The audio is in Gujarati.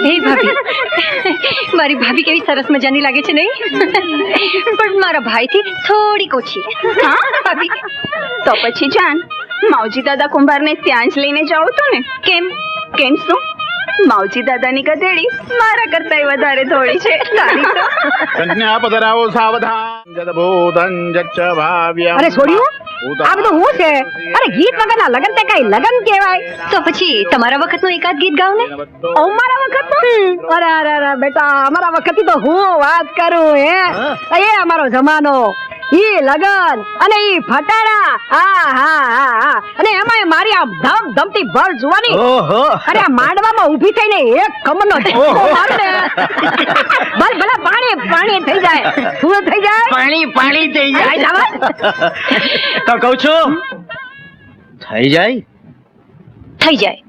એ ભાભી, મારી ભાભી કેવી સરસ મજાની લાગે છે નહીં? પણ મારા ભાઈથી થોડીક ઓછી. હા ભાભી, તો પછી જાન માવજી દાદા કુંભારને ત્યાં જ લઈને જાઓ તો ને. કેમ? કેમ શું? માવજી દાદાની ગધેડી મારા કરતાંય વધારે થોડી છે. તારી તો. કન્યા પધરાવો સાવધાન જદભૂતં જચ્ચ ભાવ્યમ. અરે છોડ્યું, આ બધું હું છે? અરે ગીત વગરના લગન તે કઈ લગન કહેવાય? તો પછી તમારા વખતનું એકાદ ગીત ગાવ ને. અમારા વખતનું? અરે અરે અરે બેટા, અમારા વખતની તો હું વાત કરું. એ અમારો જમાનો, ઈ લગન અને ઈ ફટાડા. હા હા હા હા. અને એમાં મારી આ ધમ ધમતી ભર જુવાની. અરે આ માંડવામાં ઊભી થઈને એક કમરનો ઝટકો મારું ને, ભલે ભલે પાણી પાણી થઈ જાય. શું થઈ જાય? પાણી પાણી થઈ જાય. જવા. તો કહું છું થઈ જાય. થઈ જાય.